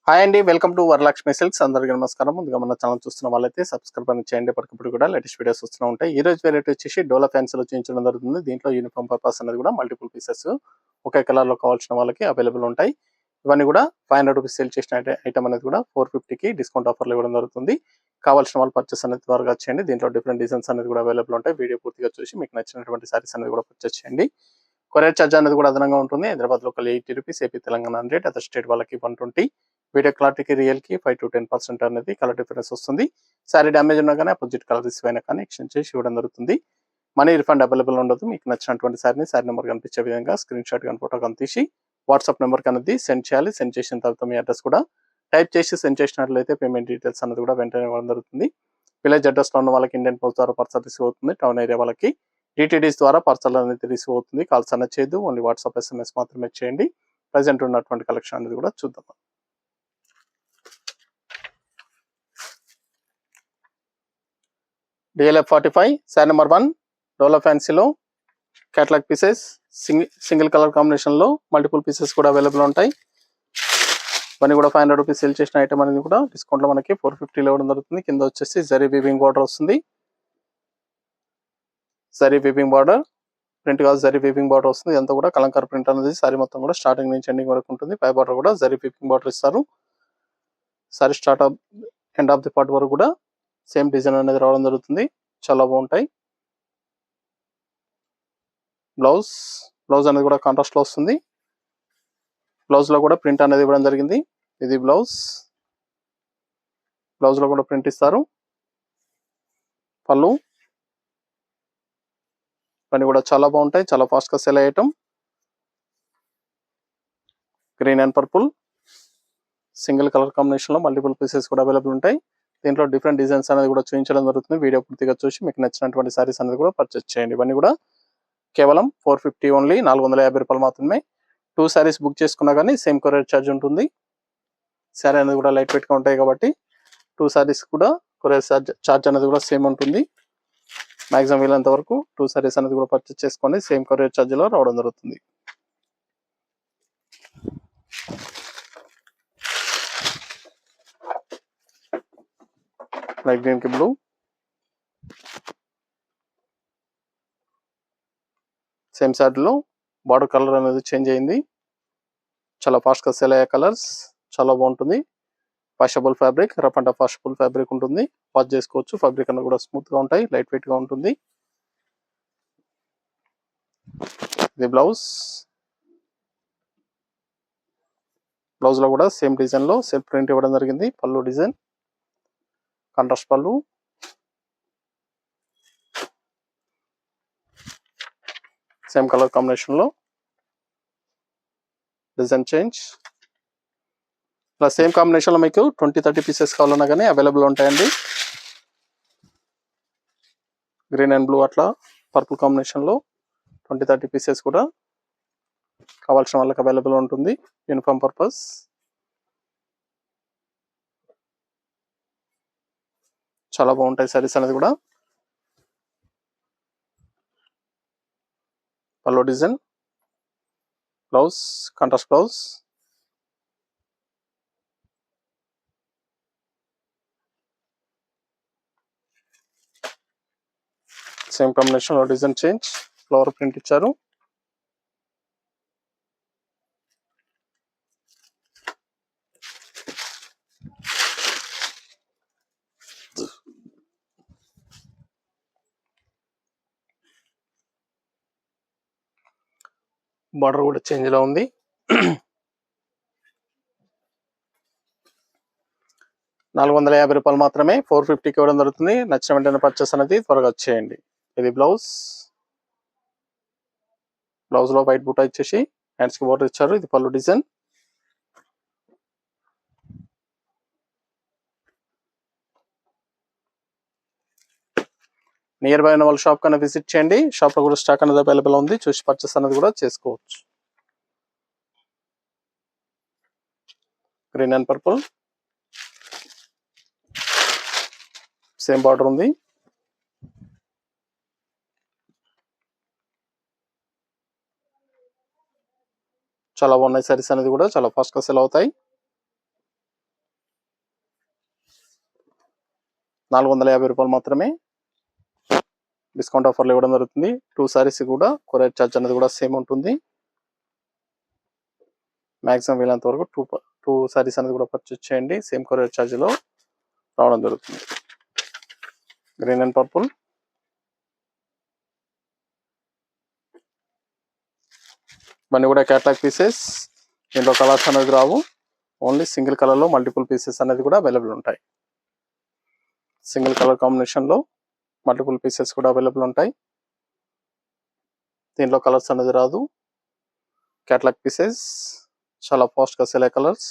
Hi అండి, welcome to Varalakshmi silks. అందరికీ నమస్కారం. ముందుగా మన ఛానల్ చూస్తున్న వాళ్ళైతే సబ్స్క్రైబ్ అని చేయండి. ఎప్పటికప్పుడు కూడా లేటెస్ట్ వీడియోస్ వస్తూ ఉంటాయి. ఈ రోజు వెరైటీ వచ్చేసి డోలా ఫ్యాన్సీలో చూపించడం జరుగుతుంది. దీంట్లో యూనిఫామ్ పర్పస్ అనేది కూడా మల్టిపుల్ పీసెస్ ఒకే కలర్ లో కావాల్సిన వాళ్ళకి అవైలబుల్ ఉంటాయి. ఇవన్నీ కూడా 500 రూపీస్ సేల్ చేసిన ఐటమ్ అనేది కూడా 450కి డిస్కౌంట్ ఆఫర్లు ఇవ్వడం జరుగుతుంది. కావాల్సిన వాళ్ళు పర్చేస్ అనేది త్వరగా చేయండి. దీంట్లో డిఫరెంట్ డిజైన్స్ అనేది కూడా అవైలబుల్ ఉంటాయి. వీడియో పూర్తిగా చూసి మీకు నచ్చినటువంటి సారీస్ అనేది కూడా పర్చేస్ చేయండి. కొరియర్ ఛార్జ్ అనేది కూడా అదనంగా ఉంటుంది. Hyderabad local 80 rupees, AP Telangana 100, other state వాళ్ళకి 120. వీడియో క్లారిటీకి రియల్కి 5 to 10% అనేది కలర్ డిఫరెన్స్ వస్తుంది. సారీ డ్యామేజ్ ఉన్నా కానీ అపోజిట్ కలర్ రిసీవ్ అయినా కానీ ఎక్స్చేంజ్ చేసి ఇవ్వడం జరుగుతుంది. మనీ రిఫండ్ అవైలబుల్ ఉండదు. మీకు నచ్చినటువంటి సారీ నెంబర్ కనిపించే విధంగా స్క్రీన్ షాట్ కానీ ఫోటో కానీ తీసి వాట్సాప్ నెంబర్కి అనేది సెండ్ చేయాలి. సెండ్ చేసిన తర్వాత మీ అడ్రస్ కూడా టైప్ చేసి సెండ్ చేసినట్లయితే పేమెంట్ డీటెయిల్స్ అనేది కూడా వెంటనే ఇవ్వడం జరుగుతుంది. విలేజ్ అడ్రస్లో ఉన్న వాళ్ళకి ఇండియన్ పోస్ట్ ద్వారా పార్సల్ రిసీవ్ అవుతుంది. టౌన్ ఏరియా వాళ్ళకి డిటిడిస్ ద్వారా పార్సల్ అనేది రిసీవ్ అవుతుంది. కాల్స్ అనేది చేయదు, ఓన్లీ వాట్సాప్ SMS మాత్రమే చేయండి. ప్రజెంట్ ఉన్నటువంటి కలెక్షన్ అనేది కూడా చూద్దాం. DLF 45 సారీ నెంబర్ 1 డోలా ఫ్యాన్సీలో catalogue pieces single colour combination లో మల్టిపుల్ పీసెస్ కూడా అవైలబుల్ ఉంటాయి. ఇవన్నీ కూడా 500 రూపీస్ సేల్ చేసిన ఐటమ్ అనేది కూడా డిస్కౌంట్ లో మనకి 450 ఇవ్వడం జరుగుతుంది. కింద వచ్చేసి జరీ వీవింగ్ బార్డర్ వస్తుంది. జరీ వీవింగ్ బార్డర్ ప్రింట్ కాదు, జరీ వీవింగ్ బార్డర్ వస్తుంది. ఇదంతా కూడా కలంకార్ ప్రింట్ అనేది సారీ మొత్తం కూడా స్టార్టింగ్ నుంచి ఎండింగ్ వరకు ఉంటుంది. పై బార్డర్ కూడా జరీ వీవింగ్ బార్డర్ ఇస్తారు. Sorry start end of the part వరకు కూడా సేమ్ డిజైన్ అనేది రావడం జరుగుతుంది. చాలా బాగుంటాయి. బ్లౌజ్ అనేది కూడా కాంట్రాస్ట్ లో వస్తుంది. బ్లౌజ్ లో కూడా ప్రింట్ అనేది ఇవ్వడం జరిగింది. ఇది బ్లౌజ్ లో కూడా ప్రింట్ ఇస్తారు. పళ్ళు ఇవన్నీ కూడా చాలా బాగుంటాయి. చాలా ఫాస్ట్ గా సేల్ అయ్యేటం. Green and purple single colour combination లో మల్టిపుల్ పీసెస్ కూడా అవైలబుల్ ఉంటాయి. దీంట్లో డిఫరెంట్ డిజైన్స్ అనేది కూడా చూపించడం జరుగుతుంది. వీడియో పూర్తిగా చూసి మీకు నచ్చినటువంటి సారీస్ అనేది కూడా పర్చేస్ చేయండి. ఇవన్నీ కూడా కేవలం 450 ఓన్లీ, 450 రూపాయలు మాత్రమే. 2 సారీస్ బుక్ చేసుకున్నా కానీ సేమ్ కొరియర్ ఛార్జ్ ఉంటుంది. సారీ అనేది కూడా లైట్ వెయిట్ గా ఉంటాయి కాబట్టి 2 సారీస్ కూడా కొరియర్ ఛార్జ్ అనేది కూడా సేమ్ ఉంటుంది. మాక్సిమం వీలంత వరకు 2 సారీస్ అనేది కూడా పర్చేస్ చేసుకొని సేమ్ కొరియర్ ఛార్జ్ లో రావడం జరుగుతుంది. లైట్ గ్రీన్ కి బ్లూ, సేమ్ సారీలో బార్డర్ కలర్ అనేది చేంజ్ అయింది. చాలా ఫాస్ట్ గా సేల్ అయ్యే కలర్స్, చాలా బాగుంటుంది. Washable fabric, rough and tough washable fabric ఉంటుంది. వాష్ చేసుకోవచ్చు. ఫ్యాబ్రిక్ అనేది కూడా స్మూత్ గా ఉంటాయి, లైట్ వెయిట్ గా ఉంటుంది. ఇది బ్లౌజ్ లో కూడా సేమ్ డిజైన్ లో సెల్ఫ్ ప్రింట్ ఇవ్వడం జరిగింది. పళ్ళు డిజైన్ కాంట్రాస్ట్ పళ్ళు, సేమ్ కలర్ కాంబినేషన్ లో డిజైన్ చేంజ్. ఇలా సేమ్ కాంబినేషన్ లో మీకు 20-30 పీసెస్ కావాలన్నా కానీ అవైలబుల్ ఉంటాయండి. గ్రీన్ అండ్ బ్లూ అట్లా పర్పుల్ కాంబినేషన్ లో 20-30 పీసెస్ కూడా కావాల్సిన వాళ్ళకి అవైలబుల్ ఉంటుంది. యూనిఫామ్ పర్పస్ చాలా బాగుంటాయి సారీస్ అనేది కూడా. Pallu design, blouse contrast blouse, same combination లో డిజైన్ చేంజ్, ఫ్లవర్ ప్రింట్ ఇచ్చారు. బార్డర్ కూడా చేంజ్ లో ఉంది. 450 రూపాయలు మాత్రమే 450కి ఇవ్వడం జరుగుతుంది. నచ్చిన వెంటనే పర్చేస్ అనేది త్వరగా వచ్చేయండి. ఇది బ్లౌజ్ లో వైట్ బూటా ఇచ్చేసి హ్యాండ్స్ కి బోర్డర్ ఇచ్చారు. ఇది పళ్ళు డిజైన్. నియర్ బై ఉన్న వాళ్ళ షాప్ కన్నా విజిట్ చేయండి. షాప్ లో కూడా స్టాక్ అనేది అవైలబుల్ ఉంది. చూసి పర్చేస్ అనేది కూడా చేసుకోవచ్చు. Green and purple same border ఉంది. చాలా బాగున్నాయి సారీస్ అనేది కూడా చాలా ఫాస్ట్ గా సెల్ అవుతాయి. రూ. 450 మాత్రమే డిస్కౌంట్ ఆఫర్లు ఇవ్వడం జరుగుతుంది. 2 సారీస్ కూడా కొరియర్ ఛార్జ్ అనేది కూడా సేమ్ ఉంటుంది. మ్యాక్సిమం వీలంత వరకు టూ సారీస్ అనేది కూడా పర్చేస్ చేయండి. సేమ్ కొరియర్ ఛార్జ్లో రావడం జరుగుతుంది. గ్రీన్ అండ్ పర్పుల్, ఇవన్నీ కూడా క్యాటలాగ్ పీసెస్. దీంట్లో కలర్స్ అనేది రావు, ఓన్లీ సింగిల్ కలర్లో మల్టిపుల్ పీసెస్ అనేది కూడా అవైలబుల్ ఉంటాయి. సింగిల్ కలర్ కాంబినేషన్లో మల్టిపుల్ పీసెస్ కూడా అవైలబుల్ ఉంటాయి. దీంట్లో కలర్స్ అనేది రాదు, క్యాటలాగ్ పీసెస్, చాలా ఫాస్ట్గా సెల్ అయ్యే కలర్స్.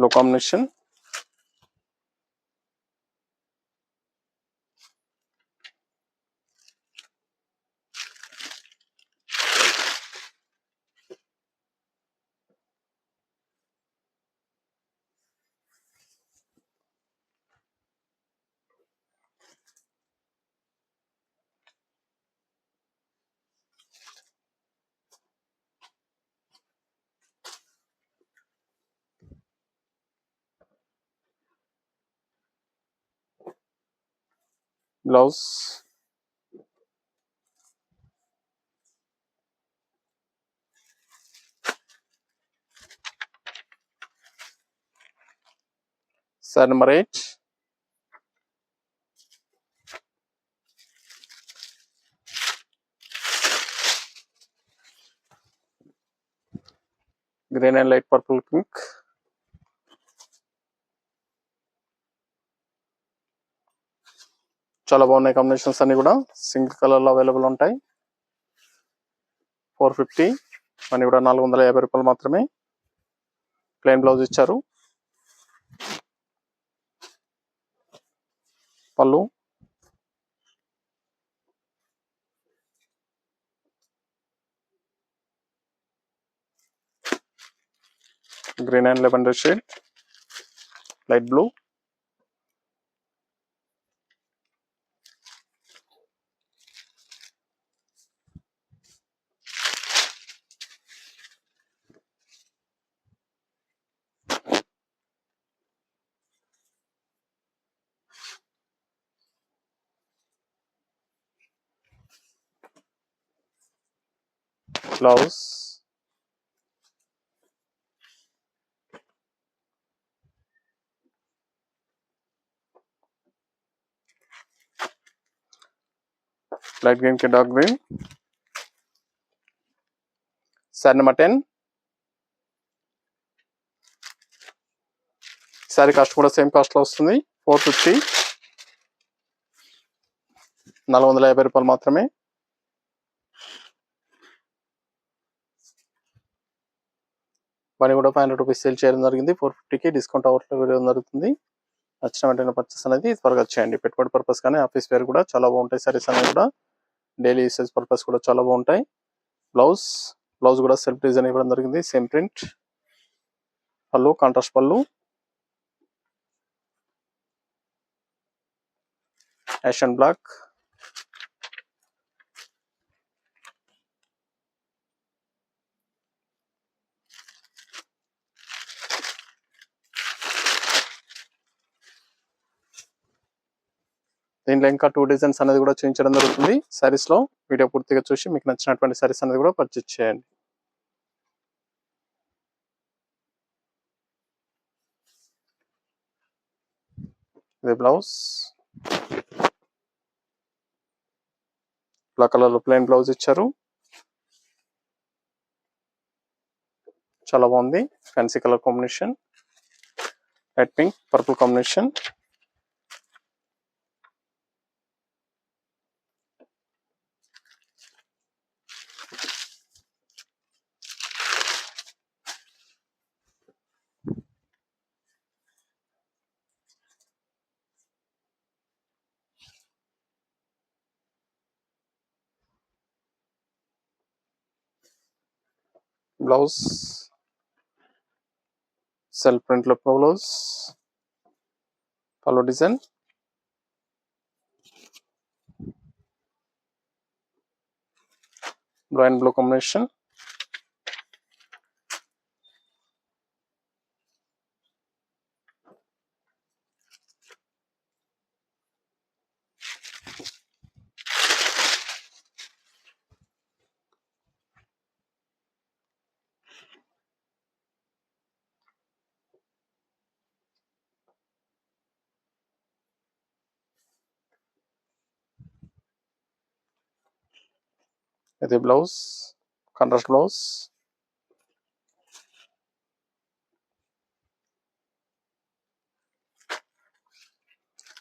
లో combination, blouse, sorry number 8, green and light purple pink. చాలా బాగున్నాయి కాంబినేషన్స్ అన్ని కూడా సింగిల్ కలర్లో అవైలబుల్ ఉంటాయి. 450, అన్ని కూడా రూ. 450 మాత్రమే. ప్లెయిన్ బ్లౌజ్ ఇచ్చారు, pallu, green and lavender shade, light blue, blouse, light green కి dark green. Sari number 10, sari cost కూడా సేమ్ కాస్ట్లో వస్తుంది. 450, రూ. 450 మాత్రమే. మనీ కూడా ₹500 సేల్ చేయడం జరిగింది. 450కి డిస్కౌంట్ ఆఫర్లో ఇవ్వడం జరుగుతుంది. నచ్చిన వెంటనే పర్చేస్ అనేది త్వరగా చేయండి. పెట్టుబడి పర్పస్ కానీ ఆఫీస్ వేర్ కూడా చాలా బాగుంటాయి. సారీస్ అనేవి కూడా డైలీ యూసేజ్ పర్పస్ కూడా చాలా బాగుంటాయి. బ్లౌజ్ కూడా సెల్ఫ్ డిజైన్ ఇవ్వడం జరిగింది, సేమ్ ప్రింట్. పళ్ళు కాంట్రాస్ట్ పళ్ళు, యాష్ అండ్ బ్లాక్. దీంట్లో ఇంకా 2 డిజైన్స్ అనేది కూడా చూపించడం జరుగుతుంది సారీస్ లో. వీడియో పూర్తిగా చూసి మీకు నచ్చినటువంటి సారీస్ అనేది కూడా పర్చేస్ చేయండి. ఇది బ్లౌజ్, బ్లాక్ కలర్ లో ప్లెయిన్ బ్లౌజ్ ఇచ్చారు, చాలా బాగుంది. Fancy colour combination, light pink purple combination. Blouse self print లో బ్లౌజ్, పళ్ళు design, blue and blue combination, ఇది బ్లౌజ్, కాంట్రాస్ట్ బ్లౌజ్,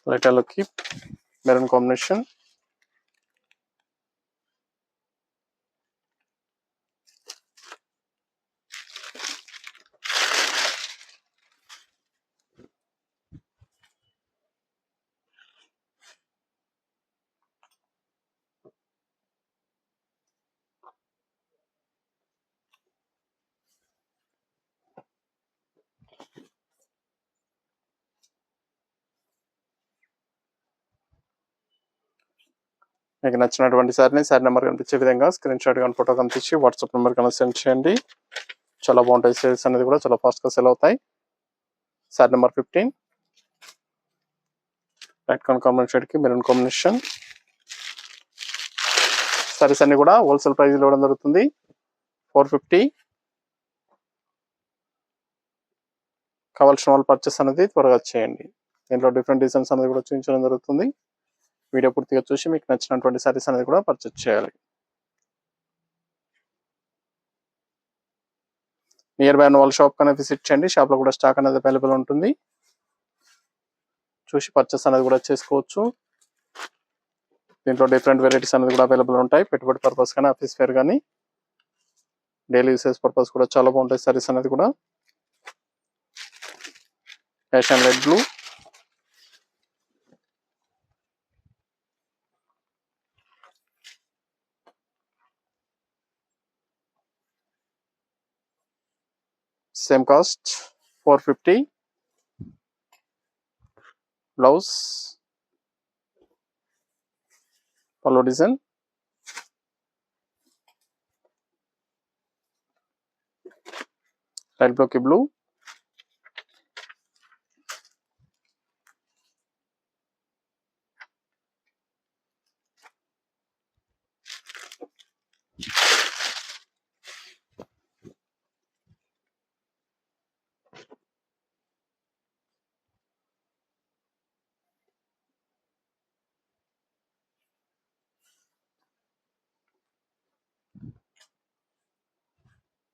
లైట్ ఎల్లోకి మెరూన్ కాంబినేషన్, మీకు నచ్చినటువంటి సారీని సారీ నెంబర్ కనిపించే విధంగా స్క్రీన్ షాట్ కానీ ఫోటో కనిపించి వాట్సాప్ నెంబర్ కన్నా సెండ్ చేయండి. చాలా బాగుంటాయి. సేల్స్ అనేది కూడా చాలా ఫాస్ట్గా సెల్ అవుతాయి. Sari number 15 red colour combination షేడ్కి మెరూన్ కాంబినేషన్. సారీస్ అన్ని కూడా హోల్సేల్ ప్రైస్ ఇవ్వడం జరుగుతుంది 450. కావాల్సిన వాళ్ళు పర్చేస్ అనేది త్వరగా చేయండి. దీంట్లో డిఫరెంట్ డిజైన్స్ అనేది కూడా చూపించడం జరుగుతుంది. వీడియో పూర్తిగా చూసి మీకు నచ్చినటువంటి సారీస్ అనేది కూడా పర్చేస్ చేయాలి. నియర్ బై ఉన్న వాళ్ళ షాప్ కన్నా విజిట్ చేయండి. షాప్లో కూడా స్టాక్ అనేది అవైలబుల్ ఉంటుంది. చూసి పర్చేస్ అనేది కూడా చేసుకోవచ్చు. దీంట్లో డిఫరెంట్ వెరైటీస్ అనేది కూడా అవైలబుల్ ఉంటాయి. పెట్టుబడి పర్పస్ కానీ ఆఫీస్ వేర్ కానీ డైలీ యూసేజ్ పర్పస్ కూడా చాలా బాగుంటాయి. సారీస్ అనేది కూడా fashion red blue, same cost 450. Blouse, pallu design, light బ్లూకి blue,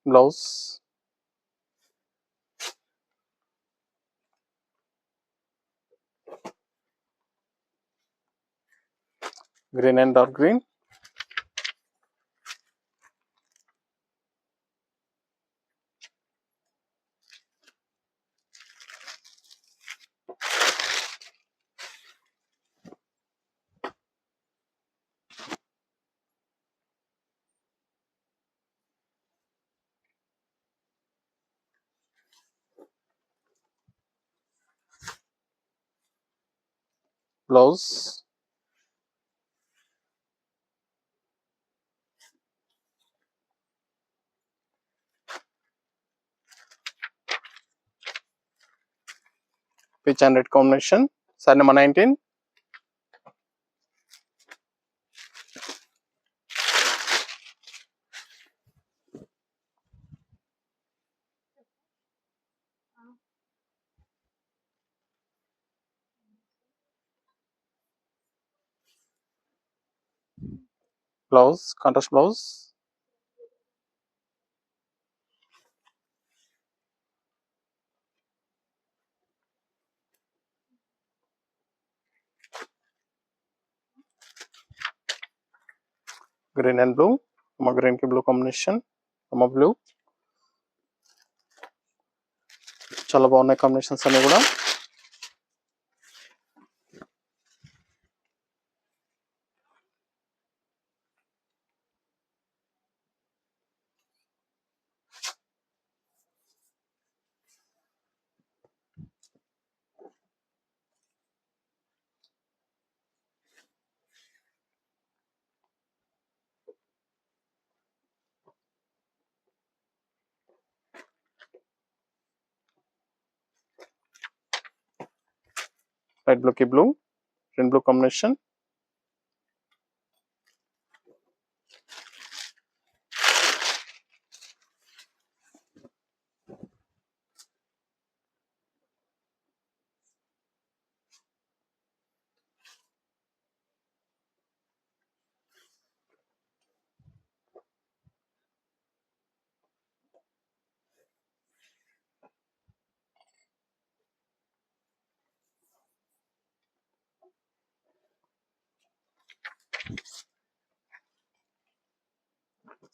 blouse, green and dark green, blouse, peach and red combination. Sari number 19. Blouse, contrast blouse, green and blue, green కి blue combination, blue. చాలా బాగున్నాయి combinations అన్ని కూడా. Light బ్లూకి blue, green blue combination.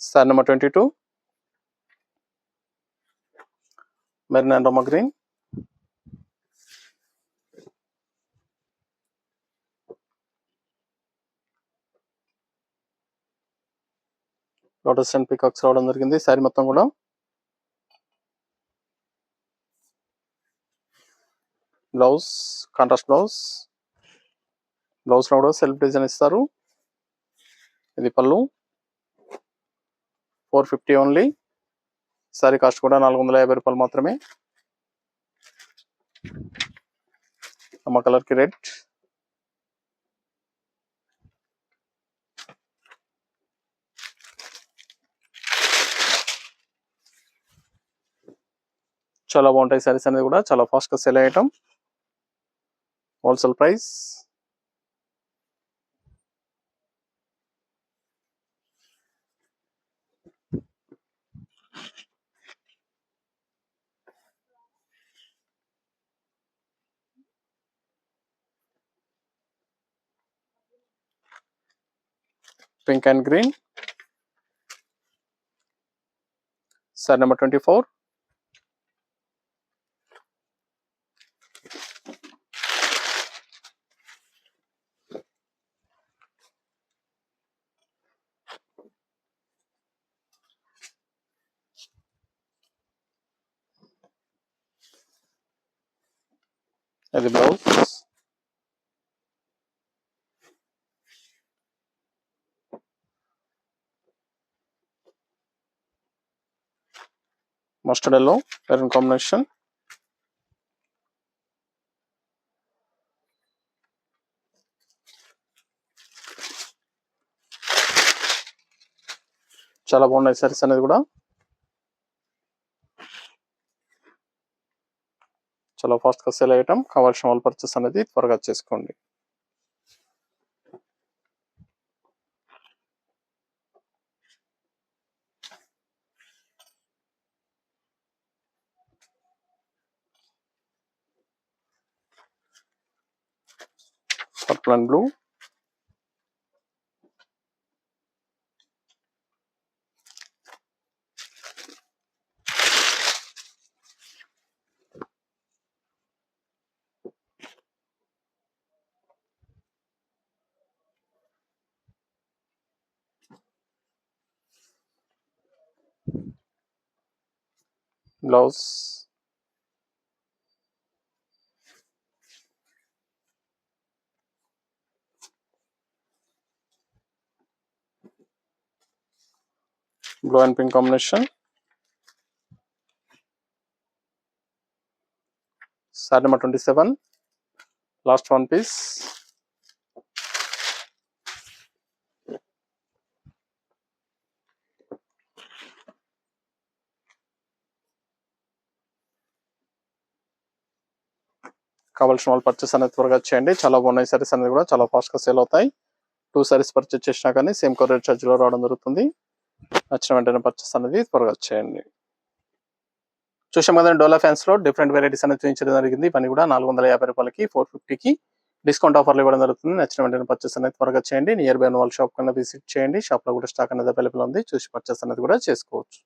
Sari number 22 maroon and Rama green, lotus and peacocks రావడం జరిగింది. Sorry మొత్తం కూడా బ్లౌజ్ కాంట్రాస్ట్ బ్లౌజ్ లో కూడా సెల్ఫ్ డిజైన్ ఇస్తారు. ఇది పళ్ళు 450 ఓన్లీ. సారీ కాస్ట్ కూడా 450 రూపాయలు మాత్రమే. అమ్మ కలర్ కి రెడ్, చాలా బాగుంటాయి సారీస్ అనేది కూడా, చాలా ఫాస్ట్ గా సేల్ అయ్యటం. Wholesale price. Pink and green. Sari number 24 అది blouse. Mustard yellow maroon combination. చాలా బాగున్నాయి సారీస్ అనేది కూడా, చాలా ఫాస్ట్ గా సేల్ అయ్యటం. కావాల్సిన వాళ్ళు పర్చేస్ అనేది త్వరగా చేసుకోండి. Purple and blue, blouse. Blue and pink combination. Sari number 27 last one piece. కావాల్సిన వాళ్ళు పర్చేస్ అనేది త్వరగా చేయండి. చాలా బాగున్నాయి సారీస్ అనేది కూడా, చాలా ఫాస్ట్ గా సేల్ అవుతాయి. 2 సారీస్ పర్చేస్ చేసినా కానీ సేమ్ కొరియర్ ఛార్జ్ లో రావడం జరుగుతుంది. నచ్చిన వెంటనే పర్చేస్ అనేది త్వరగా చేయండి. చూసాం కదండి, డోలా ఫ్యాన్స్ లో డిఫరెంట్ వెరైటీస్ అనేది చూపించడం జరిగింది. ఇవన్నీ కూడా 450 రూపాయలకి 450కి డిస్కౌంట్ ఆఫర్లు ఇవ్వడం జరుగుతుంది. నచ్చిన వెంటనే పర్చేస్ అనేది త్వరగా చేయండి. నియర్ బై వాళ్ళ షాప్ కన్నా విజిట్ చేయండి. షాప్ లో కూడా స్టాక్ అనేది అవైలబుల్ ఉంది, చూసి పర్చేస్ అనేది కూడా చేసుకోవచ్చు.